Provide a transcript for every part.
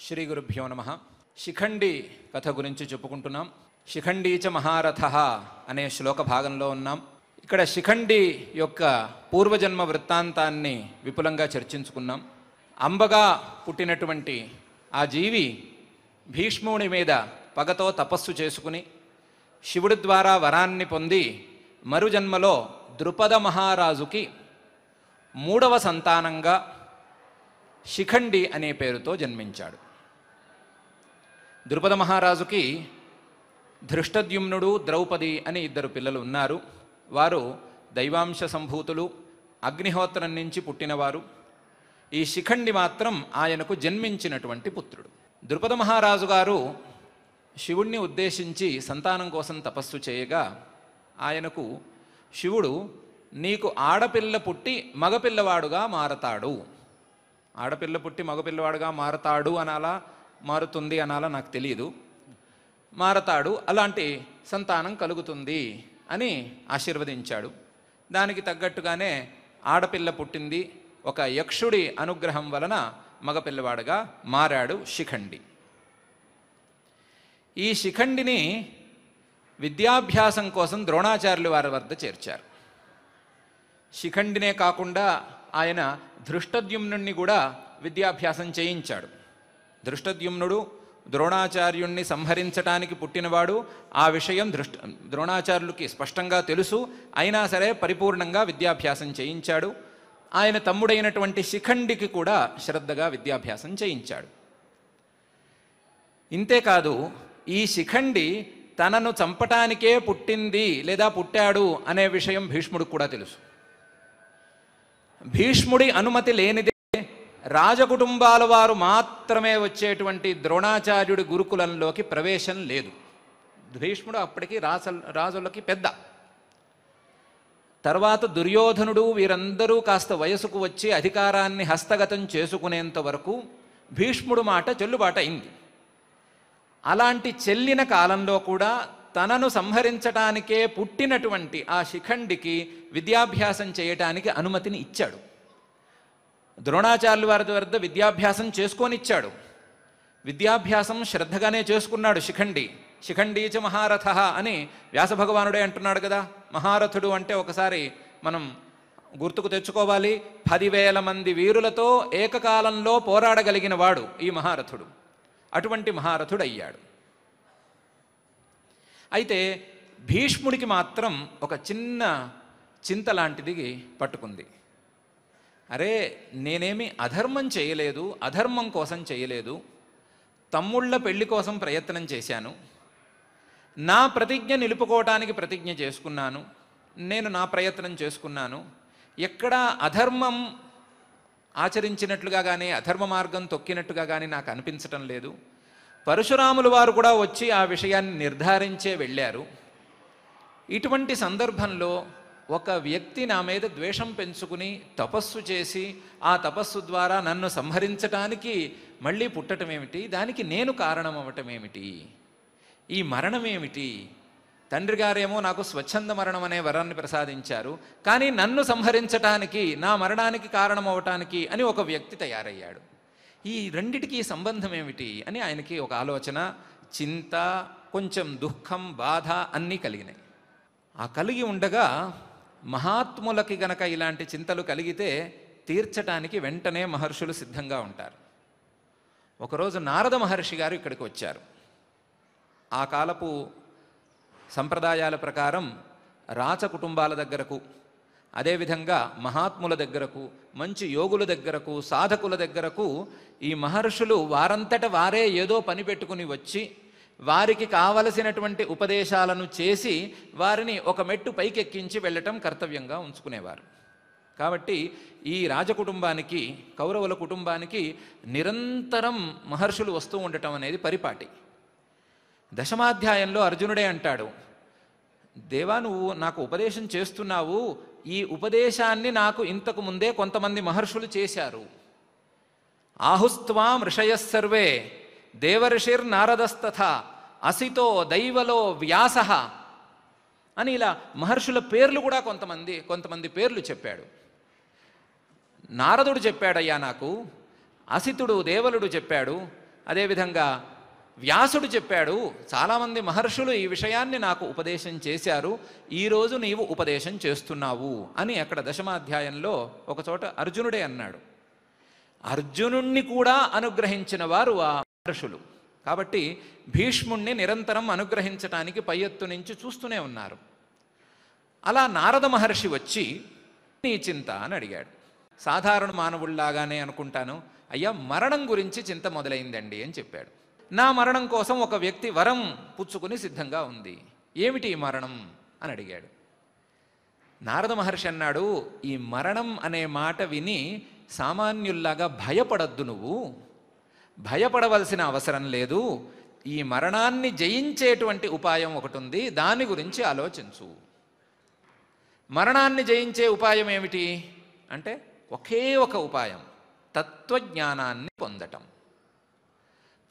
శ్రీ గురుభ్యో నమః. శిఖండి కథ గురించి చెప్పుకుంటున్నాం. శిఖండీచ మహారథః అనే శ్లోక భాగంలో ఉన్నాం. ఇక్కడ శిఖండి యొక్క పూర్వజన్మ వృత్తాంతాన్ని విపులంగా చర్చించుకున్నాం. అంబగా పుట్టినటువంటి ఆ జీవి భీష్ముని మీద పగతో తపస్సు చేసుకుని శివుడి ద్వారా వరాన్ని పొంది మరుజన్మలో ద్రుపద మహారాజుకి 3వ సంతానంగా శిఖండి అనే పేరుతో జన్మించాడు. ద్రుపద మహారాజుకి ధృష్టద్యుమ్నుడు, ద్రౌపది అని 2 పిల్లలు ఉన్నారు. వారు దైవాంశ సంభూతులు, అగ్నిహోత్రం నుంచి పుట్టినవారు. ఈ శిఖండి మాత్రం ఆయనకు జన్మించినటువంటి పుత్రుడు. ద్రుపద మహారాజు గారు శివుణ్ణి ఉద్దేశించి సంతానం కోసం తపస్సు చేయగా ఆయనకు శివుడు నీకు ఆడపిల్ల పుట్టి మగపిల్లవాడుగా మారతాడు, ఆడపిల్ల పుట్టి మగపిల్లవాడుగా మారతాడు అనాలా మారుతుంది అనాలా నాకు తెలియదు, మారతాడు, అలాంటి సంతానం కలుగుతుంది అని ఆశీర్వదించాడు. దానికి తగ్గట్టుగానే ఆడపిల్ల పుట్టింది. ఒక యక్షుడి అనుగ్రహం వలన మగపిల్లవాడుగా మారాడు శిఖండి. ఈ శిఖండిని విద్యాభ్యాసం కోసం ద్రోణాచార్యులు వారి వద్ద చేర్చారు. శిఖండినే కాకుండా ఆయన ధృష్టద్యుమ్నుణ్ణి కూడా విద్యాభ్యాసం చేయించాడు. ధృష్టద్యుమ్నుడు ద్రోణాచార్యుణ్ణి సంహరించటానికి పుట్టినవాడు. ఆ విషయం ద్రోణాచార్యులకి స్పష్టంగా తెలుసు. అయినా సరే పరిపూర్ణంగా విద్యాభ్యాసం చేయించాడు. ఆయన తమ్ముడైనటువంటి శిఖండికి కూడా శ్రద్ధగా విద్యాభ్యాసం చేయించాడు. ఇంతేకాదు, ఈ శిఖండి తనను చంపటానికే పుట్టింది లేదా పుట్టాడు అనే విషయం భీష్ముడికి కూడా తెలుసు. భీష్ముడి అనుమతి లేనిదే రాజకుటుంబాల వారు మాత్రమే వచ్చేటువంటి ద్రోణాచార్యుడి గురుకులంలోకి ప్రవేశం లేదు. భీష్ముడు అప్పటికి రాజులకి పెద్ద. తర్వాత దుర్యోధనుడు వీరందరూ కాస్త వయసుకు వచ్చి అధికారాన్ని హస్తగతం చేసుకునేంత వరకు భీష్ముడు మాట చెల్లుబాటు అయింది. అలాంటి చెల్లిన కాలంలో కూడా తనను సంహరించటానికే పుట్టినటువంటి ఆ శిఖండికి విద్యాభ్యాసం చేయటానికి అనుమతిని ఇచ్చాడు. ద్రోణాచార్యుల వారి వద్ద విద్యాభ్యాసం చేసుకొనిచ్చాడు. విద్యాభ్యాసం శ్రద్ధగానే చేసుకున్నాడు శిఖండి. శిఖండీచ మహారథః అని వ్యాసభగవానుడే అంటున్నాడు కదా. మహారథుడు అంటే ఒకసారి మనం గుర్తుకు తెచ్చుకోవాలి. 10,000 మంది వీరులతో ఏకకాలంలో పోరాడగలిగిన వాడు ఈ మహారథుడు. అటువంటి మహారథుడు అయ్యాడు. అయితే భీష్ముడికి మాత్రం ఒక చిన్న చింత లాంటిది పట్టుకుంది. అరే, నేనేమి అధర్మం చేయలేదు, అధర్మం కోసం చేయలేదు, తమ్ముళ్ళ పెళ్లి కోసం ప్రయత్నం చేశాను, నా ప్రతిజ్ఞ నిలుపుకోవటానికి ప్రతిజ్ఞ చేసుకున్నాను, నేను నా ప్రయత్నం చేసుకున్నాను, ఎక్కడా అధర్మం ఆచరించినట్లుగా కానీ అధర్మ మార్గం తొక్కినట్టుగా కానీ నాకు అనిపించటం లేదు. పరశురాములు వారు కూడా వచ్చి ఆ విషయాన్ని నిర్ధారించే వెళ్ళారు. ఇటువంటి సందర్భంలో ఒక వ్యక్తి నా మీద ద్వేషం పెంచుకుని తపస్సు చేసి ఆ తపస్సు ద్వారా నన్ను సంహరించటానికి మళ్ళీ పుట్టడం ఏమిటి, దానికి నేను కారణం అవ్వటం ఏమిటి, ఈ మరణం ఏమిటి? తండ్రి గారేమో నాకు స్వచ్ఛంద మరణం అనే వరాన్ని ప్రసాదించారు, కానీ నన్ను సంహరించటానికి, నా మరణానికి కారణం అవ్వటానికి అని ఒక వ్యక్తి తయారయ్యాడు. ఈ రెండిటికి సంబంధం ఏమిటి అని ఆయనకి ఒక ఆలోచన, చింత, కొంచెం దుఃఖం, బాధ అన్నీ కలిగినాయి. ఆ కలిగి ఉండగా మహాత్ములకి గనక ఇలాంటి చింతలు కలిగితే తీర్చటానికి వెంటనే మహర్షులు సిద్ధంగా ఉంటారు. ఒకరోజు నారద మహర్షి గారు ఇక్కడికి వచ్చారు. ఆ కాలపు సంప్రదాయాల ప్రకారం రాచ కుటుంబాల దగ్గరకు, అదేవిధంగా మహాత్ముల దగ్గరకు, మంచి యోగుల దగ్గరకు, సాధకుల దగ్గరకు ఈ మహర్షులు వారంతట వారే ఏదో పని పెట్టుకుని వచ్చి వారికి కావలసినటువంటి ఉపదేశాలను చేసి వారిని ఒక మెట్టు పైకెక్కించి వెళ్ళటం కర్తవ్యంగా ఉంచుకునేవారు. కాబట్టి ఈ రాజకుటుంబానికి, కౌరవుల కుటుంబానికి నిరంతరం మహర్షులు వస్తూ ఉండటం అనేది పరిపాటి. దశమాధ్యాయంలో అర్జునుడే అంటాడు, దేవా, నువ్వు నాకు ఉపదేశం చేస్తున్నావు, ఈ ఉపదేశాన్ని నాకు ఇంతకు ముందే కొంతమంది మహర్షులు చేశారు. ఆహుస్త్వాం ఋషయస్సర్వే దేవర్షిర్నారదస్తథ అసితో దైవలో వ్యాసః అని ఇలా మహర్షుల పేర్లు కూడా కొంతమంది పేర్లు చెప్పాడు. నారదుడు చెప్పాడయ్యా నాకు, అసితుడు దేవలుడు చెప్పాడు, అదేవిధంగా వ్యాసుడు చెప్పాడు, చాలామంది మహర్షులు ఈ విషయాన్ని నాకు ఉపదేశం చేశారు, ఈరోజు నీవు ఉపదేశం చేస్తున్నావు అని అక్కడ దశమాధ్యాయంలో ఒకచోట అర్జునుడే అన్నాడు. అర్జునుణ్ణి కూడా అనుగ్రహించిన వారు ఆ మహర్షులు. కాబట్టి భీష్ముణ్ణి నిరంతరం అనుగ్రహించటానికి పై ఎత్తు నుంచి చూస్తూనే ఉన్నారు. అలా నారద మహర్షి వచ్చి నీ చింత అని అడిగాడు. సాధారణ మానవుల్లాగానే అనుకుంటాను, అయ్యా మరణం గురించి చింత మొదలైందండి అని చెప్పాడు. నా మరణం కోసం ఒక వ్యక్తి వరం పుచ్చుకుని సిద్ధంగా ఉంది, ఏమిటి ఈ మరణం అని అడిగాడు. నారద మహర్షి అన్నాడు, ఈ మరణం అనే మాట విని సామాన్యుల్లాగా భయపడద్దు, నువ్వు భయపడవలసిన అవసరం లేదు. ఈ మరణాన్ని జయించేటువంటి ఉపాయం ఒకటి ఉంది, దాని గురించి ఆలోచించు. మరణాన్ని జయించే ఉపాయం ఏమిటి అంటే ఒకే ఒక ఉపాయం, తత్వజ్ఞానాన్ని పొందటం.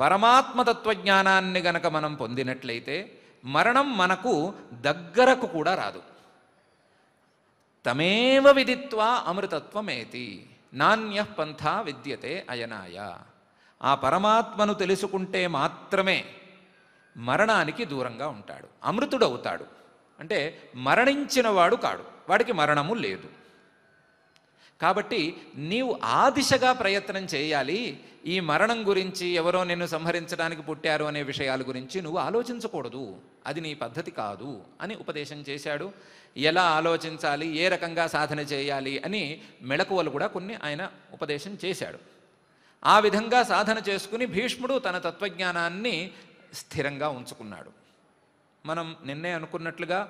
పరమాత్మ తత్వజ్ఞానాన్ని గనక మనం పొందినట్లయితే మరణం మనకు దగ్గరకు కూడా రాదు. తమేవ విదిత్వా అమృతత్వమేతి నాణ్యః పంథా విద్యతే అయనాయ. ఆ పరమాత్మను తెలుసుకుంటే మాత్రమే మరణానికి దూరంగా ఉంటాడు, అమృతుడవుతాడు. అంటే మరణించిన వాడు కాడు, వాడికి మరణము లేదు. కాబట్టి నీవు ఆ దిశగా ప్రయత్నం చేయాలి. ఈ మరణం గురించి, ఎవరో నిన్ను సంహరించడానికి పుట్టారు అనే విషయాల గురించి నువ్వు ఆలోచించకూడదు, అది నీ పద్ధతి కాదు అని ఉపదేశం చేశాడు. ఎలా ఆలోచించాలి, ఏ రకంగా సాధన చేయాలి అని మెళకువలు కూడా కొన్ని ఆయన ఉపదేశం చేశాడు. ఆ విధంగా సాధన చేసుకుని భీష్ముడు తన తత్వజ్ఞానాన్ని స్థిరంగా ఉంచుకున్నాడు. మనం నిన్నే అనుకున్నట్లుగా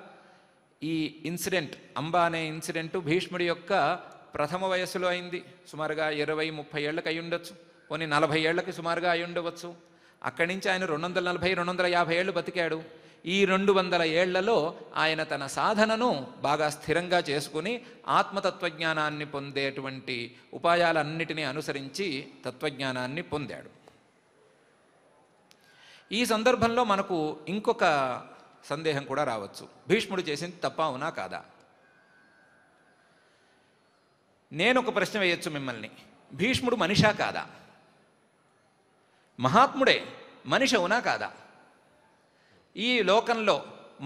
ఈ ఇన్సిడెంట్, అంబా అనే ఇన్సిడెంటు భీష్ముడి యొక్క ప్రథమ వయస్సులో అయింది. సుమారుగా 20-30 ఏళ్ళకి అయి ఉండొచ్చు, కొన్ని 40 ఏళ్ళకి సుమారుగా అయి ఉండవచ్చు. అక్కడి నుంచి ఆయన 240-250 ఏళ్ళు బతికాడు. ఈ 200 ఏళ్లలో ఆయన తన సాధనను బాగా స్థిరంగా చేసుకుని ఆత్మతత్వజ్ఞానాన్ని పొందేటువంటి ఉపాయాలన్నిటినీ అనుసరించి తత్వజ్ఞానాన్ని పొందాడు. ఈ సందర్భంలో మనకు ఇంకొక సందేహం కూడా రావచ్చు, భీష్ముడు చేసింది తప్ప అవునా కాదా? నేను ఒక ప్రశ్న వేయొచ్చు మిమ్మల్ని, భీష్ముడు మనిషా కాదా? మహాత్ముడే, మనిషి అవునా కాదా? ఈ లోకంలో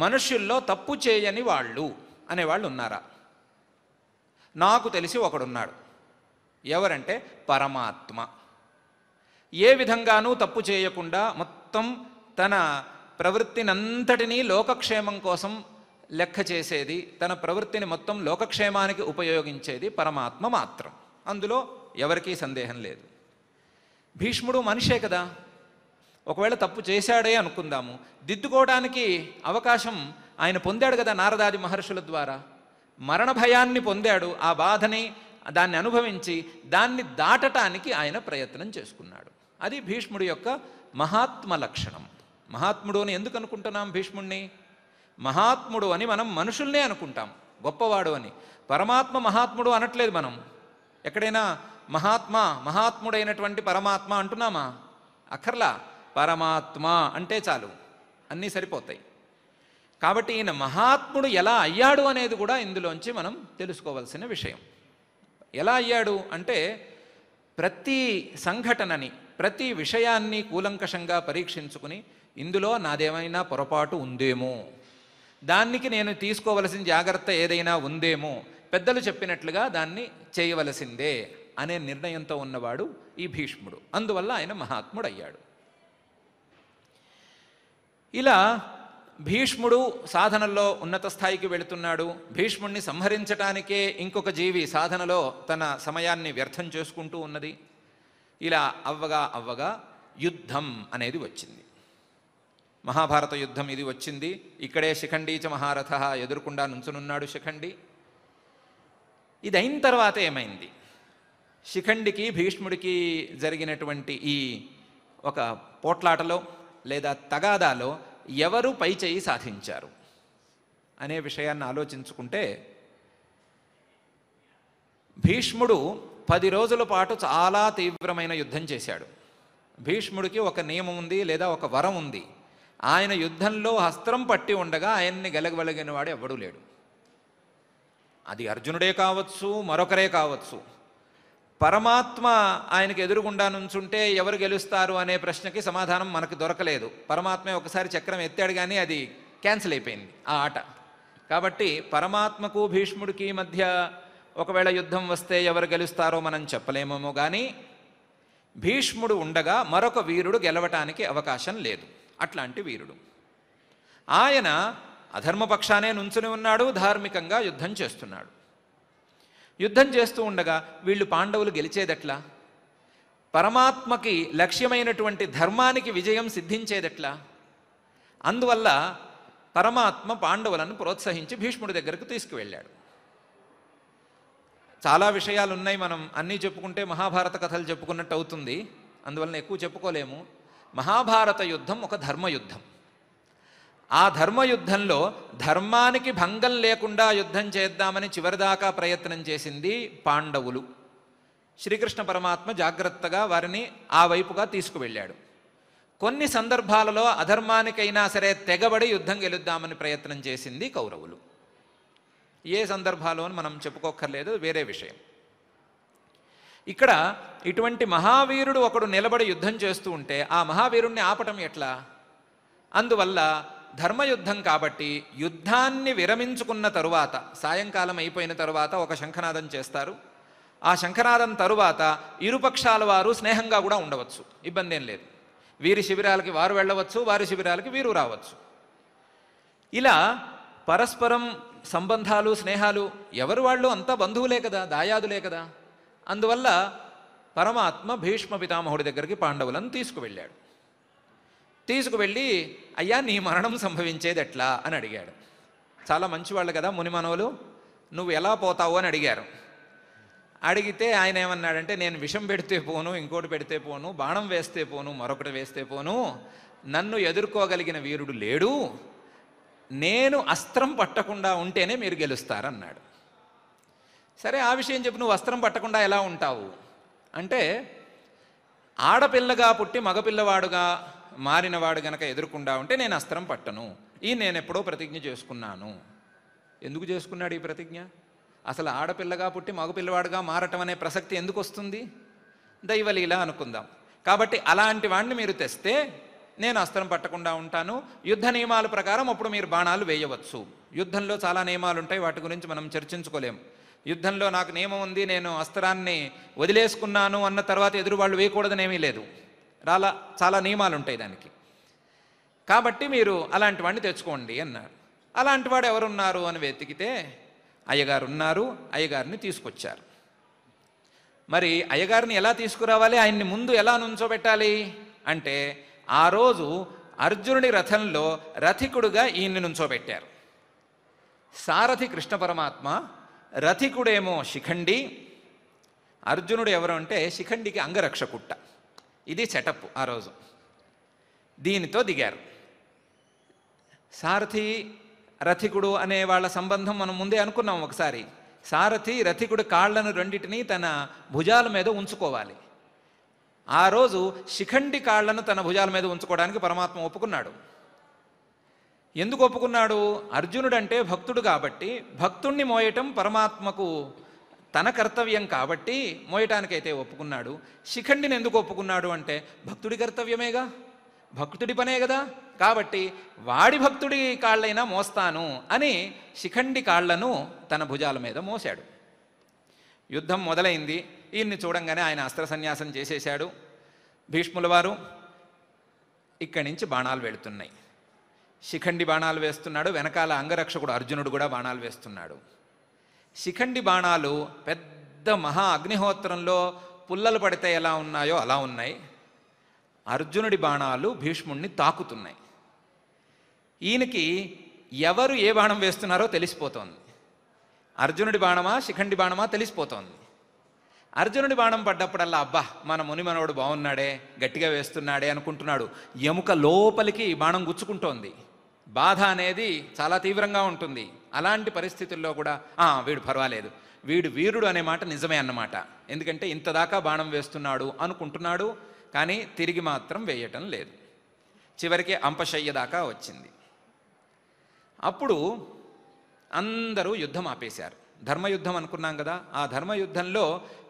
మనుష్యుల్లో తప్పు చేయని వాళ్ళు అనేవాళ్ళు ఉన్నారా? నాకు తెలిసి ఒకడున్నాడు. ఎవరంటే పరమాత్మ. ఏ విధంగానూ తప్పు చేయకుండా మొత్తం తన ప్రవృత్తినంతటినీ లోకక్షేమం కోసం లెక్క చేసేది, తన ప్రవృత్తిని మొత్తం లోకక్షేమానికి ఉపయోగించేది పరమాత్మ మాత్రం. అందులో ఎవరికీ సందేహం లేదు. భీష్ముడు మనిషే కదా, ఒకవేళ తప్పు చేశాడే అనుకుందాము, దిద్దుకోవడానికి అవకాశం ఆయన పొందాడు కదా నారదాది మహర్షుల ద్వారా. మరణ భయాన్ని పొందాడు, ఆ బాధని దాన్ని అనుభవించి దాన్ని దాటటానికి ఆయన ప్రయత్నం చేసుకున్నాడు. అది భీష్ముడి యొక్క మహాత్మ లక్షణం. మహాత్ముడు అని ఎందుకు అనుకుంటున్నాం భీష్ముడిని? మహాత్ముడు అని మనం మనుషుల్నే అనుకుంటాం, గొప్పవాడు అని. పరమాత్మ మహాత్ముడు అనట్లేదు మనం. ఎక్కడైనా మహాత్ముడైనటువంటి పరమాత్మ అంటున్నామా? అక్కర్లా, పరమాత్మ అంటే చాలు, అన్నీ సరిపోతాయి. కాబట్టి ఈయన మహాత్ముడు ఎలా అయ్యాడు అనేది కూడా ఇందులోంచి మనం తెలుసుకోవాల్సిన విషయం. ఎలా అయ్యాడు అంటే ప్రతి సంఘటనని, ప్రతి విషయాన్ని కూలంకషంగా పరీక్షించుకుని ఇందులో నాదేమైనా పొరపాటు ఉందేమో, దానికి నేను తీసుకోవలసిన జాగ్రత్త ఏదైనా ఉందేమో, పెద్దలు చెప్పినట్లుగా దాన్ని చేయవలసిందే అనే నిర్ణయంతో ఉన్నవాడు ఈ భీష్ముడు. అందువల్ల ఆయన మహాత్ముడు అయ్యాడు. ఇలా భీష్ముడు సాధనలో ఉన్నత స్థాయికి వెళుతున్నాడు. భీష్ముడిని సంహరించటానికే ఇంకొక జీవి సాధనలో తన సమయాన్ని వ్యర్థం చేసుకుంటూ ఉన్నది. ఇలా అవ్వగా యుద్ధం అనేది వచ్చింది. మహాభారత యుద్ధం ఇది వచ్చింది. ఇక్కడే శిఖండీచ మహారథ ఎదురుకుండా నుంచునున్నాడు శిఖండి. ఇది అయిన తర్వాత ఏమైంది? శిఖండికి భీష్ముడికి జరిగినటువంటి ఈ ఒక పోట్లాటలో లేదా తగాదాలో ఎవరు పై చేయి సాధించారు అనే విషయాన్ని ఆలోచించుకుంటే, భీష్ముడు 10 రోజుల పాటు చాలా తీవ్రమైన యుద్ధం చేశాడు. భీష్ముడికి ఒక నియమం ఉంది, లేదా ఒక వరం ఉంది. ఆయన యుద్ధంలో అస్త్రం పట్టి ఉండగా ఆయన్ని గెలగలిగిన వాడు ఎవడూ లేడు. అది అర్జునుడే కావచ్చు, మరొకరే కావచ్చు. పరమాత్మ ఆయనకు ఎదురుగుండా నుంచుంటే ఎవరు గెలుస్తారు అనే ప్రశ్నకి సమాధానం మనకు దొరకలేదు. పరమాత్మే ఒకసారి చక్రం ఎత్తాడు కానీ అది క్యాన్సిల్ అయిపోయింది ఆ ఆట. కాబట్టి పరమాత్మకు భీష్ముడికి మధ్య ఒకవేళ యుద్ధం వస్తే ఎవరు గెలుస్తారో మనం చెప్పలేమేమో కానీ భీష్ముడు ఉండగా మరొక వీరుడు గెలవటానికి అవకాశం లేదు. అట్లాంటి వీరుడు ఆయన అధర్మపక్షానే నుంచుని ఉన్నాడు, ధార్మికంగా యుద్ధం చేస్తున్నాడు. యుద్ధం చేస్తూ ఉండగా వీళ్ళు పాండవులు గెలిచేదెట్లా? పరమాత్మకి లక్ష్యమైనటువంటి ధర్మానికి విజయం సిద్ధించేదెట్లా? అందువల్ల పరమాత్మ పాండవులను ప్రోత్సహించి భీష్ముడి దగ్గరకు తీసుకువెళ్ళాడు. చాలా విషయాలు ఉన్నాయి, మనం అన్నీ చెప్పుకుంటే మహాభారత కథలు చెప్పుకున్నట్టు అవుతుంది, అందువలన ఎక్కువ చెప్పుకోలేము. మహాభారత యుద్ధం ఒక ధర్మయుద్ధం. ఆ ధర్మయుద్ధంలో ధర్మానికి భంగం లేకుండా యుద్ధం చేద్దామని చివరిదాకా ప్రయత్నం చేసింది పాండవులు. శ్రీకృష్ణ పరమాత్మ జాగ్రత్తగా వారిని ఆ వైపుగా తీసుకువెళ్ళాడు. కొన్ని సందర్భాలలో అధర్మానికైనా సరే తెగబడి యుద్ధం గెలుద్దామని ప్రయత్నం చేసింది కౌరవులు. ఏ సందర్భాలు అని మనం చెప్పుకోక్కర్లేదు, వేరే విషయం. ఇక్కడ ఇటువంటి మహావీరుడు ఒకడు నిలబడి యుద్ధం చేస్తూ ఉంటే ఆ మహావీరుణ్ణి ఆపటం ఎట్లా? అందువల్ల ధర్మయుద్ధం కాబట్టి యుద్ధాన్ని విరమించుకున్న తరువాత, సాయంకాలం అయిపోయిన తరువాత ఒక శంఖనాదం చేస్తారు. ఆ శంఖనాదం తరువాత ఇరుపక్షాల వారు స్నేహంగా కూడా ఉండవచ్చు, ఇబ్బంది ఏం లేదు. వీరి శిబిరాలకి వారు వెళ్ళవచ్చు, వారి శిబిరాలకి వీరు రావచ్చు. ఇలా పరస్పరం సంబంధాలు, స్నేహాలు, ఎవరు వాళ్ళు అంతా బంధువులే కదా, దాయాదులే కదా. అందువల్ల పరమాత్మ భీష్మ పితామహుడి దగ్గరికి పాండవులను తీసుకువెళ్ళాడు. తీసుకువెళ్ళి, అయ్యా నీ మరణం సంభవించేది ఎట్లా అని అడిగాడు. చాలా మంచివాళ్ళు కదా మునిమనవులు, నువ్వు ఎలా పోతావు అని అడిగారు. అడిగితే ఆయన ఏమన్నాడంటే, నేను విషం పెడితే పోను, ఇంకోటి పెడితే పోను, బాణం వేస్తే పోను, మరొకటి వేస్తే పోను, నన్ను ఎదుర్కోగలిగిన వీరుడు లేడు, నేను అస్త్రం పట్టకుండా ఉంటేనే మీరు గెలుస్తారన్నాడు. సరే ఆ విషయం చెప్పు, నువ్వు అస్త్రం పట్టకుండా ఎలా ఉంటావు అంటే, ఆడపిల్లగా పుట్టి మగపిల్లవాడుగా మారినవాడు గనక ఎదుర్కొండా ఉంటే నేను అస్త్రం పట్టను, నేను ఎప్పుడో ప్రతిజ్ఞ చేసుకున్నాను. ఎందుకు చేసుకున్నాడు ఈ ప్రతిజ్ఞ? అసలు ఆడపిల్లగా పుట్టి మగపిల్లవాడుగా మారటం అనే ప్రసక్తి ఎందుకు వస్తుంది? దైవలీల అనుకుందాం. కాబట్టి అలాంటి వాడిని మీరు తెస్తే నేను అస్త్రం పట్టకుండా ఉంటాను. యుద్ధ నియమాల ప్రకారం అప్పుడు మీరు బాణాలు వేయవచ్చు. యుద్ధంలో చాలా నియమాలు ఉంటాయి, వాటి గురించి మనం చర్చించుకోలేం. యుద్ధంలో నాకు నియమం ఉంది, నేను అస్త్రాన్ని వదిలేసుకున్నాను అన్న తర్వాత ఎదురు వాళ్ళు వేయకూడదనేమీ లేదు. చాలా నియమాలు ఉంటాయి దానికి. కాబట్టి మీరు అలాంటి వాడిని తెచ్చుకోండి అన్నారు. అలాంటి వాడు ఎవరున్నారు అని వెతికితే అయ్యగారు ఉన్నారు. అయ్యగారిని తీసుకొచ్చారు. మరి అయ్యగారిని ఎలా తీసుకురావాలి, ఆయన్ని ముందు ఎలా నుంచోబెట్టాలి అంటే, ఆ రోజు అర్జునుడి రథంలో రథికుడుగా ఈయన్ని నుంచోబెట్టారు. సారథి కృష్ణ పరమాత్మ, రథికుడేమో శిఖండి. అర్జునుడు ఎవరు అంటే శిఖండికి అంగరక్షకుట్ట. ఇది సెటప్ ఆ రోజు. దీనితో దిగారు. సారథి రథికుడు అనే వాళ్ళ సంబంధం మనం ముందే అనుకున్నాం ఒకసారి. సారథి రథికుడు కాళ్లను రెండింటినీ తన భుజాల మీద ఉంచుకోవాలి. ఆ రోజు శిఖండి కాళ్లను తన భుజాల మీద ఉంచుకోవడానికి పరమాత్మ ఒప్పుకున్నాడు. ఎందుకు ఒప్పుకున్నాడు? అర్జునుడంటే భక్తుడు కాబట్టి, భక్తుణ్ణి మోయటం పరమాత్మకు తన కర్తవ్యం కాబట్టి మోయటానికైతే ఒప్పుకున్నాడు. శిఖండిని ఎందుకు ఒప్పుకున్నాడు అంటే, భక్తుడి కర్తవ్యమేగా, భక్తుడి పనే కదా, కాబట్టి వాడి భక్తుడి కాళ్ళైనా మోస్తాను అని శిఖండి కాళ్లను తన భుజాల మీద మోశాడు. యుద్ధం మొదలైంది. ఈయన్ని చూడంగానే ఆయన అస్త్ర సన్యాసం చేసేశాడు. భీష్ముల వారు ఇక్కడి నుంచి బాణాలు వెళుతున్నాయి. శిఖండి బాణాలు వేస్తున్నాడు, వెనకాల అంగరక్షకుడు అర్జునుడు కూడా బాణాలు వేస్తున్నాడు. శిఖండి బాణాలు పెద్ద మహా అగ్నిహోత్రంలో పుల్లలు పడితే ఎలా ఉన్నాయో అలా ఉన్నాయి. అర్జునుడి బాణాలు భీష్ముడిని తాకుతున్నాయి. ఈయనకి ఎవరు ఏ బాణం వేస్తున్నారో తెలిసిపోతోంది. అర్జునుడి బాణమా శిఖండి బాణమా తెలిసిపోతోంది. అర్జునుడి బాణం పడ్డప్పుడల్లా అబ్బా మన మునిమనోడు బాగున్నాడే, గట్టిగా వేస్తున్నాడే అనుకుంటున్నాడు. ఎముక లోపలికి బాణం గుచ్చుకుంటోంది. బాధ అనేది చాలా తీవ్రంగా ఉంటుంది. అలాంటి పరిస్థితుల్లో కూడా వీడు పర్వాలేదు, వీడు వీరుడు అనే మాట నిజమే అన్నమాట. ఎందుకంటే ఇంతదాకా బాణం వేస్తున్నాడు అనుకుంటున్నాడు, కానీ తిరిగి మాత్రం వేయటం లేదు. చివరికి అంపశయ్య దాకా వచ్చింది. అప్పుడు అందరూ యుద్ధం ఆపేశారు. ధర్మయుద్ధం అనుకున్నాం కదా, ఆ ధర్మయుద్ధంలో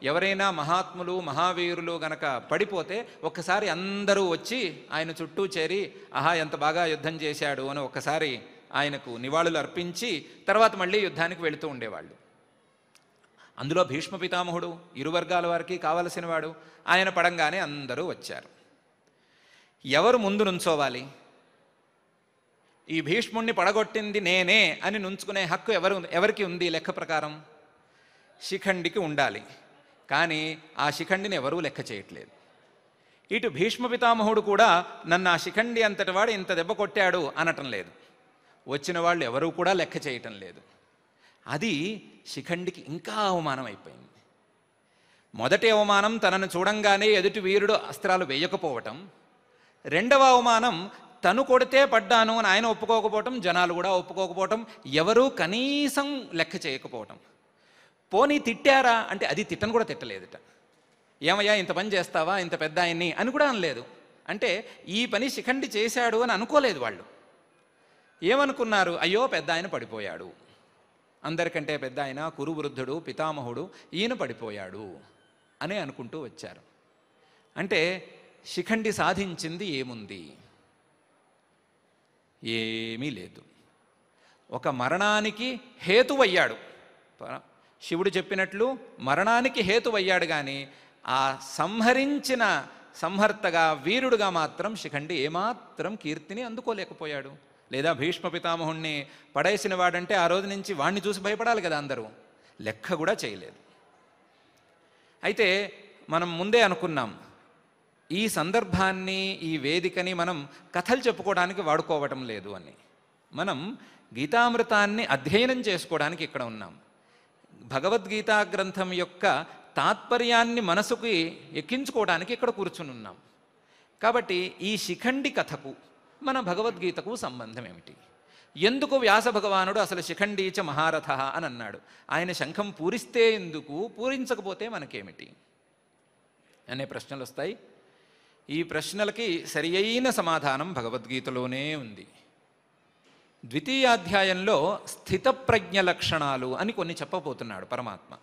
ఎవరైనా మహాత్ములు మహావీరులు గనక పడిపోతే ఒక్కసారి అందరూ వచ్చి ఆయన చుట్టూ చేరి ఆహా ఎంత బాగా యుద్ధం చేశాడు అని ఒక్కసారి ఆయనకు నివాళులు అర్పించి తర్వాత మళ్ళీ యుద్ధానికి వెళుతూ ఉండేవాళ్ళు. అందులో భీష్మ పితామహుడు ఇరు వర్గాల వారికి కావలసిన వాడు. ఆయన పడంగానే అందరూ వచ్చారు. ఎవరు ముందు నుంచోవాలి? ఈ భీష్ముణ్ణి పడగొట్టింది నేనే అని నుంచుకునే హక్కు ఎవరికి ఉంది లెక్క ప్రకారం? శిఖండికి ఉండాలి. కానీ ఆ శిఖండిని ఎవరూ లెక్క చేయట్లేదు. ఇటు భీష్మ పితామహుడు కూడా నన్ను ఆ శిఖండి అంతటి వాడు ఇంత దెబ్బ కొట్టాడు అనటం లేదు. వచ్చిన వాళ్ళు ఎవరూ కూడా లెక్క చేయటం లేదు. అది శిఖండికి ఇంకా అవమానం అయిపోయింది. మొదటి అవమానం తనను చూడంగానే ఎదుటి వీరుడు అస్త్రాలు వేయకపోవటం. రెండవ అవమానం తను కొడితే పడ్డాను అని ఆయన ఒప్పుకోకపోవటం, జనాలు కూడా ఒప్పుకోకపోవటం, ఎవరూ కనీసం లెక్క చేయకపోవటం. పోనీ తిట్టారా అంటే అది తిట్టను కూడా తిట్టలేదుట. ఏమయ్యా ఇంత పని చేస్తావా ఇంత పెద్ద ఆయన్ని అని కూడా అనలేదు. అంటే ఈ పని శిఖండి చేశాడు అని అనుకోలేదు వాళ్ళు. ఏమనుకున్నారు? అయ్యో పెద్ద ఆయన పడిపోయాడు, అందరికంటే పెద్ద ఆయన కురువృద్ధుడు పితామహుడు, ఈయన పడిపోయాడు అని అనుకుంటూ వచ్చారు. అంటే శిఖండి సాధించింది ఏముంది? ఏమీ లేదు. ఒక మరణానికి హేతువయ్యాడు. శివుడు చెప్పినట్లు మరణానికి హేతువయ్యాడు. కానీ ఆ సంహరించిన సంహర్తగా వీరుడుగా మాత్రం శిఖండి ఏమాత్రం కీర్తిని అందుకోలేకపోయాడు. లేదా భీష్మ పితామహుణ్ణి పడేసిన వాడంటే ఆ రోజు నుంచి వాణ్ణి చూసి భయపడాలి కదా అందరూ, లెక్క కూడా చేయలేదు. అయితే మనం ముందే అనుకున్నాం, ఈ సందర్భాన్ని ఈ వేదికని మనం కథలు చెప్పుకోవడానికి వాడుకోవటం లేదు అని. మనం గీతామృతాన్ని అధ్యయనం చేసుకోవడానికి ఇక్కడ ఉన్నాం. భగవద్గీతా గ్రంథం యొక్క తాత్పర్యాన్ని మనసుకి ఎక్కించుకోవడానికి ఇక్కడ కూర్చుని ఉన్నాం. కాబట్టి ఈ శిఖండి కథకు మన భగవద్గీతకు సంబంధం ఏమిటి? ఎందుకు వ్యాస భగవానుడు అసలు శిఖండీచ మహారథ అని అన్నాడు? ఆయన శంఖం పూరిస్తే ఎందుకు, పూరించకపోతే మనకేమిటి అనే ప్రశ్నలు వస్తాయి. ఈ ప్రశ్నలకి సరి అయిన సమాధానం భగవద్గీతలోనే ఉంది. ద్వితీయాధ్యాయంలో స్థితప్రజ్ఞ లక్షణాలు అని కొన్ని చెప్పబోతున్నాడు పరమాత్మ.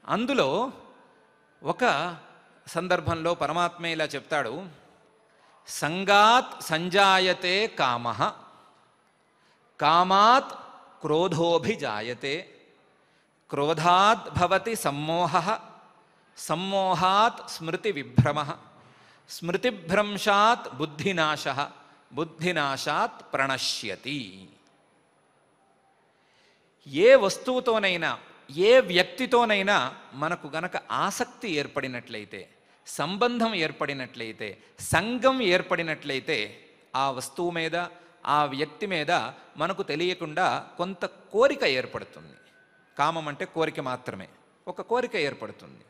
అందులో ఒక సందర్భంలో పరమాత్మ ఇలా చెప్తాడు, సంగాత్ సంజాయతే కామః, కామాత్ క్రోధోభిజాయతే, క్రోధాత్ భవతి సమ్మోహః, సమ్మోహాత్ స్మృతి విభ్రమః, స్మృతిభ్రంశాత్ బుద్ధినాశః, బుద్ధినాశాత్ ప్రణశ్యతి. ఏ వస్తువుతోనైనా ఏ వ్యక్తితోనైనా మనకు గనక ఆసక్తి ఏర్పడినట్లయితే, సంబంధం ఏర్పడినట్లయితే, సంఘం ఏర్పడినట్లయితే ఆ వస్తువు మీద ఆ వ్యక్తి మీద మనకు తెలియకుండా కొంత కోరిక ఏర్పడుతుంది. కామం అంటే కోరిక మాత్రమే. ఒక కోరిక ఏర్పడుతుంది.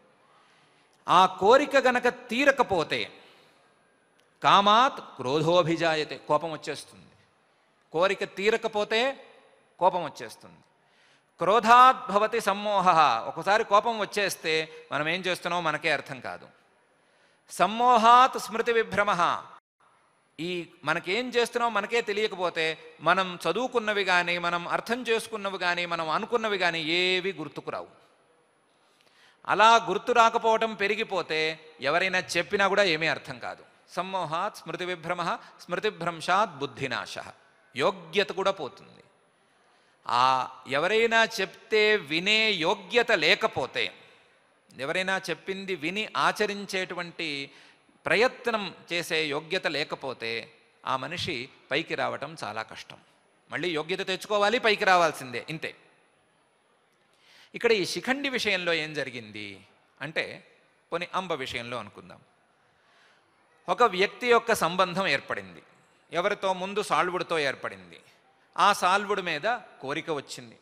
ఆ కోరిక గనక తీరకపోతే కామాత్ క్రోధోభిజాయతే, కోపం వచ్చేస్తుంది. కోరిక తీరకపోతే కోపం వచ్చేస్తుంది. క్రోధాత్ భవతి సమ్మోహ, ఒకసారి కోపం వచ్చేస్తే మనం ఏం చేస్తున్నామో మనకే అర్థం కాదు. సమ్మోహాత్ స్మృతి విభ్రమ, ఈ మనకేం చేస్తున్నామో మనకే తెలియకపోతే మనం చదువుకున్నవి కానీ మనం అర్థం చేసుకున్నవి కానీ మనం అనుకున్నవి కానీ ఏవి గుర్తుకురావు. అలా గుర్తు రాకపోవటం పెరిగిపోతే ఎవరైనా చెప్పినా కూడా ఏమీ అర్థం కాదు. సమ్మోహాత్ స్మృతి విభ్రమ, స్మృతిభ్రంశాత్ బుద్ధినాశ, యోగ్యత కూడా పోతుంది. ఎవరైనా చెప్తే వినే యోగ్యత లేకపోతే, ఎవరైనా చెప్పింది విని ఆచరించేటువంటి ప్రయత్నం చేసే యోగ్యత లేకపోతే ఆ మనిషి పైకి రావటం చాలా కష్టం. మళ్ళీ యోగ్యత తెచ్చుకోవాలి, పైకి రావాల్సిందే, ఇంతే. ఇక్కడ ఈ శిఖండి విషయంలో ఏం జరిగింది అంటే, పోనీ అంబ విషయంలో అనుకుందాం. ఒక వ్యక్తి యొక్క సంబంధం ఏర్పడింది. ఎవరితో? ముందు సాల్వుడితో ఏర్పడింది. ఆ సాల్వుడి మీద కోరిక వచ్చింది.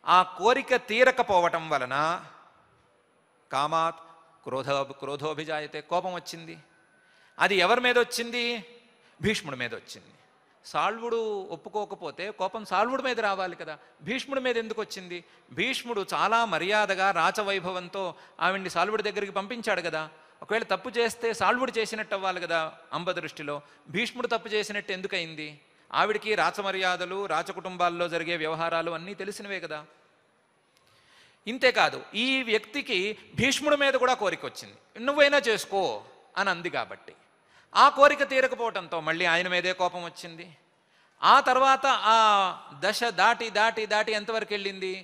ఆ కోరిక తీరకపోవటం వలన కామాత్ క్రోధోభిజాయతే, కోపం వచ్చింది. అది ఎవరి మీద వచ్చింది? భీష్ముడి మీద వచ్చింది. సాల్వుడు ఒప్పుకోకపోతే కోపం సాల్వుడి మీద రావాలి కదా, భీష్ముడి మీద ఎందుకు వచ్చింది? భీష్ముడు చాలా మర్యాదగా రాచవైభవంతో ఆవిడ్ని సాల్వుడి దగ్గరికి పంపించాడు కదా. ఒకవేళ తప్పు చేస్తే సాల్వుడు చేసినట్టు అవ్వాలి కదా అంబ దృష్టిలో. భీష్ముడు తప్పు చేసినట్టు ఎందుకయింది? ఆవిడికి రాచమర్యాదలు రాచకుటుంబాల్లో జరిగే వ్యవహారాలు అన్నీ తెలిసినవే కదా. ఇంతేకాదు ఈ వ్యక్తికి భీష్ముడి మీద కూడా కోరిక వచ్చింది, నువ్వైనా చేసుకో అని అంది. కాబట్టి ఆ కోరిక తీరకపోవటంతో మళ్ళీ ఆయన మీదే కోపం వచ్చింది. ఆ తర్వాత ఆ దశ దాటి దాటి దాటి ఎంతవరకు వెళ్ళింది?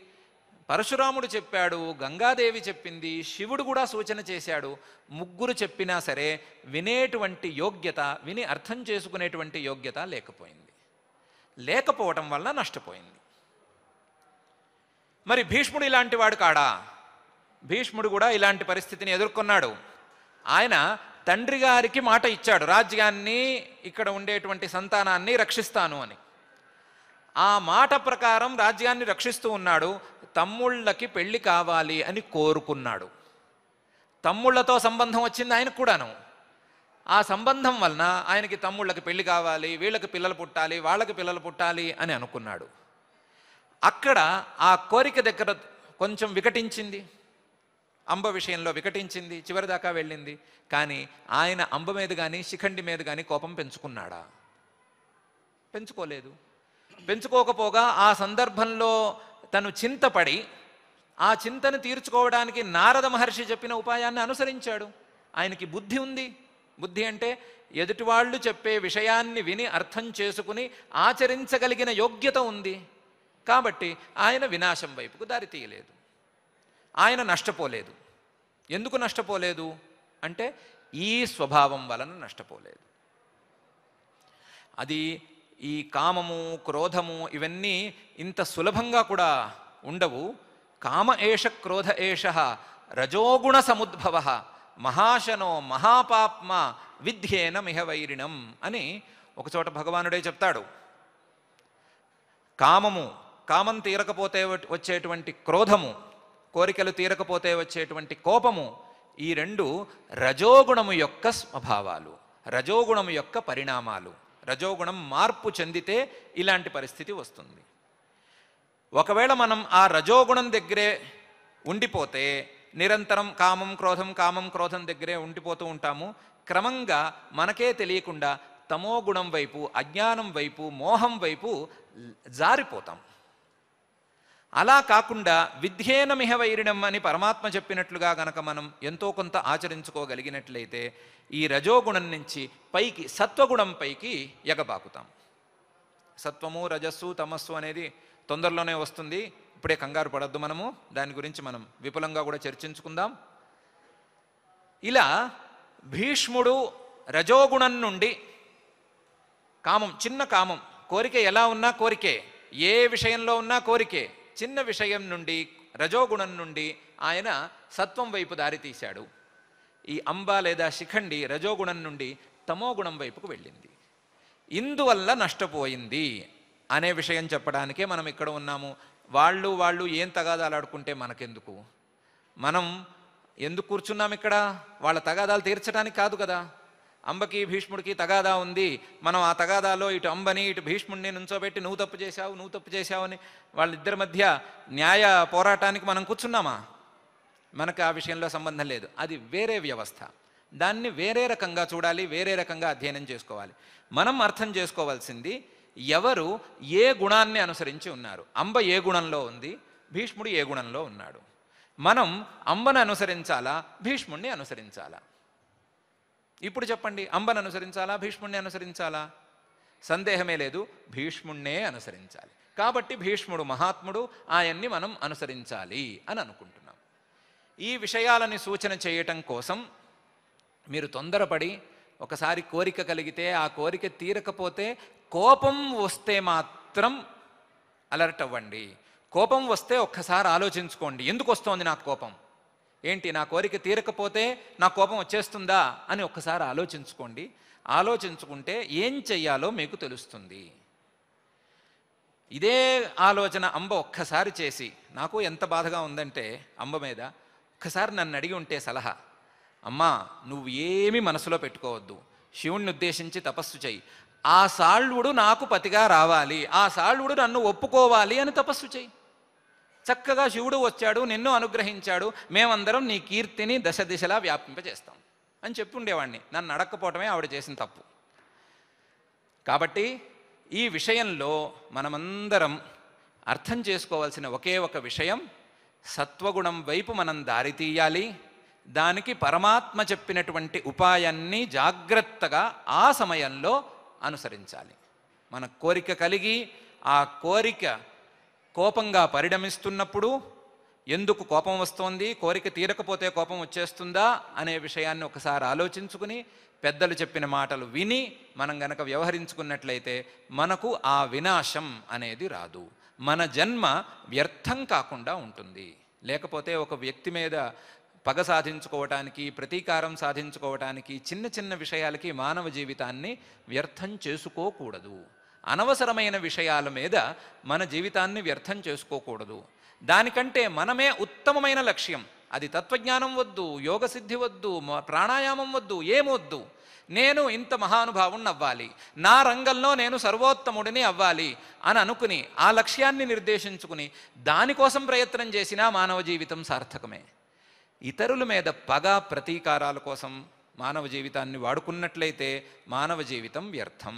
పరశురాముడు చెప్పాడు, గంగాదేవి చెప్పింది, శివుడు కూడా సూచన చేశాడు. ముగ్గురు చెప్పినా సరే వినేటువంటి యోగ్యత, విని అర్థం చేసుకునేటువంటి యోగ్యత లేకపోయింది. లేకపోవటం వల్ల నష్టపోయింది. మరి భీష్ముడు ఇలాంటి వాడు కాడా? భీష్ముడు కూడా ఇలాంటి పరిస్థితిని ఎదుర్కొన్నాడు. ఆయన తండ్రి గారికి మాట ఇచ్చాడు, రాజ్యాన్ని, ఇక్కడ ఉండేటువంటి సంతానాన్ని రక్షిస్తాను అని. ఆ మాట ప్రకారం రాజ్యాన్ని రక్షిస్తూ ఉన్నాడు. తమ్ముళ్ళకి పెళ్లి కావాలి అని కోరుకున్నాడు. తమ్ముళ్లతో సంబంధం వచ్చింది ఆయనకు కూడాను. ఆ సంబంధం వలన ఆయనకి తమ్ముళ్ళకి పెళ్లి కావాలి, వీళ్ళకి పిల్లలు పుట్టాలి, వాళ్ళకి పిల్లలు పుట్టాలి అని అనుకున్నాడు. అక్కడ ఆ కోరిక దగ్గర కొంచెం వికటించింది, అంబ విషయంలో వికటించింది, చివరిదాకా వెళ్ళింది. కానీ ఆయన అంబ మీద కానీ శిఖండి మీద కానీ కోపం పెంచుకున్నాడా? పెంచుకోలేదు. పెంచుకోకపోగా ఆ సందర్భంలో తను చింతపడి ఆ చింతను తీర్చుకోవడానికి నారద మహర్షి చెప్పిన ఉపాయాన్ని అనుసరించాడు. ఆయనకి బుద్ధి ఉంది. బుద్ధి అంటే ఎదుటివాళ్ళు చెప్పే విషయాన్ని విని అర్థం చేసుకుని ఆచరించగలిగిన యోగ్యత ఉంది. కాబట్టి ఆయన వినాశం వైపుకు దారి తీయలేదు, ఆయన నష్టపోలేదు. ఎందుకు నష్టపోలేదు అంటే ఈ స్వభావం వలన నష్టపోలేదు. అది ఈ కామము, క్రోధము ఇవన్నీ ఇంత సులభంగా కూడా ఉండవు. కామ ఏష క్రోధ ఏష రజోగుణ సముద్భవ మహాశనో మహాపాప్మ విద్యేన మిహవైరిణం అని ఒకచోట భగవానుడే చెప్తాడు. కామం తీరకపోతే వచ్చేటువంటి క్రోధము, కోరికలు తీరకపోతే వచ్చేటువంటి కోపము, ఈ రెండు రజోగుణము యొక్క స్వభావాలు, రజోగుణము యొక్క పరిణామాలు. రజోగుణం మార్పు చెందితే ఇలాంటి పరిస్థితి వస్తుంది. ఒకవేళ మనం ఆ రజోగుణం దగ్గరే ఉండిపోతే నిరంతరం కామం క్రోధం దగ్గరే ఉండిపోతూ ఉంటాము. క్రమంగా మనకే తెలియకుండా తమోగుణం వైపు, అజ్ఞానం వైపు, మోహం వైపు జారిపోతాం. అలా కాకుండా విద్యేన మిహవైరిణం అని పరమాత్మ చెప్పినట్లుగా గనక మనం ఎంతో కొంత ఆచరించుకోగలిగినట్లయితే ఈ రజోగుణం నుంచి పైకి సత్వగుణం పైకి ఎగబాకుతాం. సత్వము, రజస్సు, తమస్సు అనేది తొందరలోనే వస్తుంది. ఇప్పుడే కంగారు పడద్దు. మనము దాని గురించి మనం విపులంగా కూడా చర్చించుకుందాం. ఇలా భీష్ముడు రజోగుణం నుండి కామం, చిన్న కామం, కోరిక ఎలా ఉన్నా కోరికే, ఏ విషయంలో ఉన్నా కోరికే, చిన్న విషయం నుండి రజోగుణం నుండి ఆయన సత్వం వైపు దారి తీశాడు. ఈ అంబ లేదా శిఖండి రజోగుణం నుండి తమోగుణం వైపుకు వెళ్ళింది. ఇందువల్ల నష్టపోయింది అనే విషయం చెప్పడానికే మనం ఇక్కడ ఉన్నాము. వాళ్ళు ఏం తగాదాలు ఆడుకుంటే మనకెందుకు? మనం ఎందుకు కూర్చున్నాం ఇక్కడ? వాళ్ళ తగాదాలు తీర్చడానికి కాదు కదా. అంబకి భీష్ముడికి తగాదా ఉంది. మనం ఆ తగాదాలో ఇటు అంబని ఇటు భీష్ముడిని నుంచోబెట్టి నువ్వు తప్పు చేశావు అని వాళ్ళిద్దరి మధ్య న్యాయ పోరాటానికి మనం కూర్చున్నామా? మనకు ఆ విషయంలో సంబంధం లేదు. అది వేరే వ్యవస్థ. దాన్ని వేరే రకంగా చూడాలి, వేరే రకంగా అధ్యయనం చేసుకోవాలి. మనం అర్థం చేసుకోవాల్సింది ఎవరు ఏ గుణాన్ని అనుసరించి ఉన్నారు. అంబ ఏ గుణంలో ఉంది, భీష్ముడు ఏ గుణంలో ఉన్నాడు. మనం అంబను అనుసరించాలా, భీష్ముడిని అనుసరించాలా? ఇప్పుడు చెప్పండి, అంబను అనుసరించాలా, భీష్ముడిని అనుసరించాలా? సందేహమే లేదు, భీష్ముడినే అనుసరించాలి. కాబట్టి భీష్ముడు మహాత్ముడు, ఆయన్ని మనం అనుసరించాలి అని అనుకుంటున్నాం. ఈ విషయాలని సూచన చేయటం కోసం మీరు తొందరపడి ఒకసారి కోరిక కలిగితే ఆ కోరిక తీరకపోతే కోపం వస్తే మాత్రం అలర్ట్ అవ్వండి. కోపం వస్తే ఒక్కసారి ఆలోచించుకోండి, ఎందుకు వస్తోంది నాకు కోపం, ఏంటి నా కోరిక తీరకపోతే నా కోపం వచ్చేస్తుందా అని ఒక్కసారి ఆలోచించుకోండి. ఆలోచించుకుంటే ఏం చెయ్యాలో మీకు తెలుస్తుంది. ఇదే ఆలోచన అంబ ఒక్కసారి చేసి, నాకు ఎంత బాధగా ఉందంటే అంబ మీద, ఒక్కసారి నన్ను అడిగి ఉంటే సలహా, అమ్మా నువ్వు ఏమీ మనసులో పెట్టుకోవద్దు, శివుణ్ణి ఉద్దేశించి తపస్సు చెయ్యి, ఆ సాళ్వుడు నాకు పతిగా రావాలి, ఆ సాళ్వుడు నన్ను ఒప్పుకోవాలి అని తపస్సు చెయ్యి. చక్కగా శివుడు వచ్చాడు, నిన్ను అనుగ్రహించాడు, మేమందరం నీ కీర్తిని దశ దిశలా వ్యాపింపజేస్తాం అని చెప్పి ఉండేవాడిని. నన్ను అడక్కపోవటమే ఆవిడ చేసిన తప్పు. కాబట్టి ఈ విషయంలో మనమందరం అర్థం చేసుకోవాల్సిన ఒకే ఒక విషయం, సత్వగుణం వైపు మనం దారి తీయాలి. దానికి పరమాత్మ చెప్పినటువంటి ఉపాయాన్ని జాగ్రత్తగా ఆ సమయంలో అనుసరించాలి. మన కోరిక కలిగి ఆ కోరిక కోపంగా పరిణమిస్తున్నప్పుడు ఎందుకు కోపం వస్తోంది, కోరిక తీరకపోతే కోపం వచ్చేస్తుందా అనే విషయాన్ని ఒకసారి ఆలోచించుకుని పెద్దలు చెప్పిన మాటలు విని మనం గనక వ్యవహరించుకున్నట్లయితే మనకు ఆ వినాశం అనేది రాదు. మన జన్మ వ్యర్థం కాకుండా ఉంటుంది. లేకపోతే ఒక వ్యక్తి మీద పగ సాధించుకోవటానికి, ప్రతీకారం సాధించుకోవటానికి, చిన్న చిన్న విషయాలకి మానవ జీవితాన్ని వ్యర్థం చేసుకోకూడదు. అనవసరమైన విషయాల మీద మన జీవితాన్ని వ్యర్థం చేసుకోకూడదు. దానికంటే మనమే ఉత్తమమైన లక్ష్యం. అది తత్వజ్ఞానం వద్దు, యోగసిద్ధి వద్దు, ప్రాణాయామం వద్దు, ఏమొద్దు. నేను ఇంత మహానుభావుణ్ణి అవ్వాలి, నా రంగంలో నేను సర్వోత్తముడిని అవ్వాలి అని అనుకుని ఆ లక్ష్యాన్ని నిర్దేశించుకుని దానికోసం ప్రయత్నం చేసినా మానవ జీవితం సార్థకమే. ఇతరుల మీద పగ ప్రతీకారాల కోసం మానవ జీవితాన్ని వాడుకున్నట్లయితే మానవ జీవితం వ్యర్థం.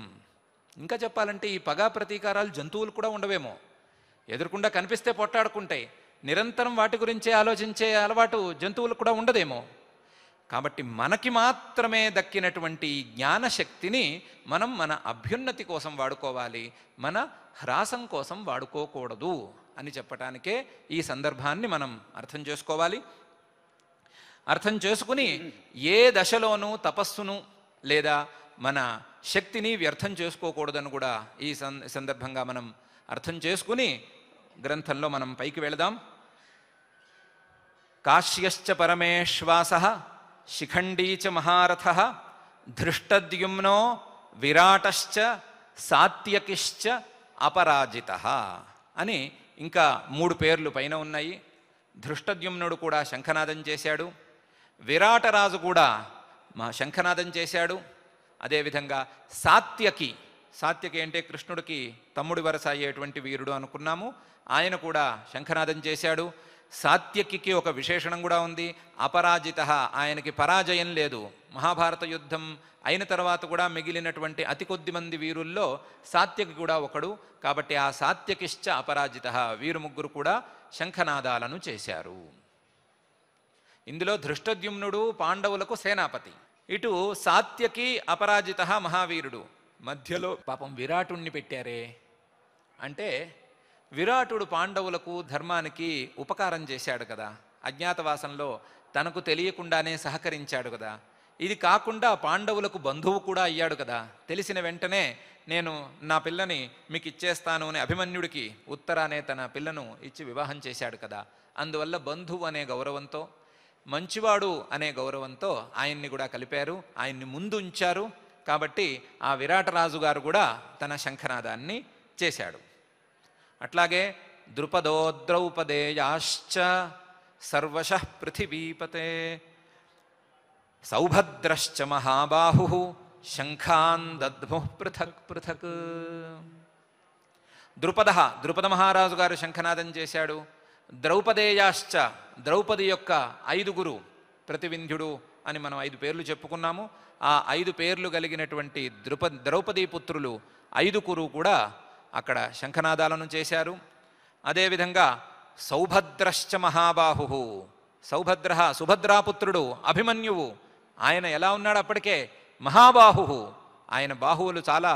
ఇంకా చెప్పాలంటే ఈ పగ ప్రతీకారాలు జంతువులు కూడా ఉండవేమో. ఎదురుకుండా కనిపిస్తే పొట్టాడుకుంటాయి. నిరంతరం వాటి గురించే ఆలోచించే అలవాటు జంతువులకు కూడా ఉండదేమో. కాబట్టి మనకి మాత్రమే దక్కినటువంటి జ్ఞానశక్తిని మనం మన అభ్యున్నతి కోసం వాడుకోవాలి, మన హ్రాసం కోసం వాడుకోకూడదు అని చెప్పటానికే ఈ సందర్భాన్ని మనం అర్థం చేసుకోవాలి. అర్థం చేసుకుని ఏ దశలోనూ తపస్సును లేదా మన శక్తిని వ్యర్థం చేసుకోకూడదని కూడా ఈ సందర్భంగా మనం అర్థం చేసుకుని గ్రంథంలో మనం పైకి వెళదాం. కాశ్యశ్చ పరమేశ్వాసః శిఖండీ చ మహారథః ధృష్టద్యుమ్నో విరాటశ్చ సాత్యకిశ్చ అపరాజితః అని ఇంకా 3 పేర్లు పైన ఉన్నాయి. ధృష్టద్యుమ్నుడు కూడా శంఖనాదం చేశాడు, విరాటరాజు కూడా శంఖనాదం చేశాడు. అదేవిధంగా సాత్యకి అంటే కృష్ణుడికి తమ్ముడి వరస అయ్యేటువంటి వీరుడు అనుకున్నాము, ఆయన కూడా శంఖనాదం చేశాడు. సాత్యకి ఒక విశేషణం కూడా ఉంది, అపరాజితః, ఆయనకి పరాజయం లేదు. మహాభారత యుద్ధం అయిన తర్వాత కూడా మిగిలినటువంటి అతి కొద్ది మంది వీరుల్లో సాత్యకి కూడా ఒకడు. కాబట్టి ఆ సాత్యకిశ్చ అపరాజితః, వీరు ముగ్గురు కూడా శంఖనాదాలను చేశారు. ఇందులో ధృష్టద్యుమ్నుడు పాండవులకు సేనాపతి, ఇటు సాత్యకి అపరాజితః మహావీరుడు. మధ్యలో పాపం విరాటుణ్ణి పెట్టారే అంటే, విరాటుడు పాండవులకు ధర్మానికి ఉపకారం చేశాడు కదా, అజ్ఞాతవాసంలో తనకు తెలియకుండానే సహకరించాడు కదా. ఇది కాకుండా పాండవులకు బంధువు కూడా అయ్యాడు కదా. తెలిసిన వెంటనే నేను నా పిల్లని మీకు ఇచ్చేస్తాను అని అభిమన్యుడికి ఉత్తరానే తన పిల్లను ఇచ్చి వివాహం చేశాడు కదా. అందువల్ల బంధువు అనే గౌరవంతో, మంచివాడు అనే గౌరవంతో ఆయన్ని కూడా కలిపారు, ఆయన్ని ముందు ఉంచారు. కాబట్టి ఆ విరాటరాజు గారు కూడా తన శంఖనాదాన్ని చేశాడు. అట్లాగే ద్రుపదో ద్రౌపదేయాశ్చ సర్వశః పృథివీపతే సౌభద్రశ్చ మహాబాహు శంఖాన్ దద్ముః పృథక్ పృథక్. ద్రుపద మహారాజు గారు శంఖనాదం చేశాడు. ద్రౌపదేయాశ్చ, ద్రౌపది యొక్క 5గురు, ప్రతివింధ్యుడు అని మనం 5 పేర్లు చెప్పుకున్నాము. ఆ 5 పేర్లు కలిగినటువంటి ద్రౌపదీ పుత్రులు 5గురు కూడా అక్కడ శంఖనాదాలను చేశారు. అదేవిధంగా సౌభద్రశ్చ మహాబాహు, సౌభద్ర సుభద్రాపుత్రుడు అభిమన్యువు, ఆయన ఎలా ఉన్నాడు అప్పటికే మహాబాహు, ఆయన బాహువులు చాలా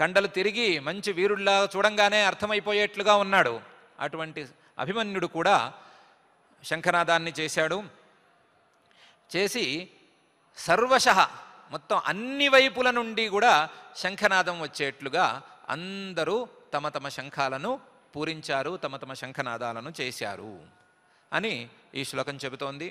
కండలు తిరిగి మంచి వీరుల్లా చూడంగానే అర్థమైపోయేట్లుగా ఉన్నాడు. అటువంటి అభిమన్యుడు కూడా శంఖనాదాన్ని చేశాడు. చేసి సర్వశః, మొత్తం అన్ని వైపుల నుండి కూడా శంఖనాదం వచ్చేట్లుగా అందరూ తమ తమ శంఖాలను పూరించారు, తమ తమ శంఖనాదాలను చేశారు అని ఈ శ్లోకం చెబుతోంది.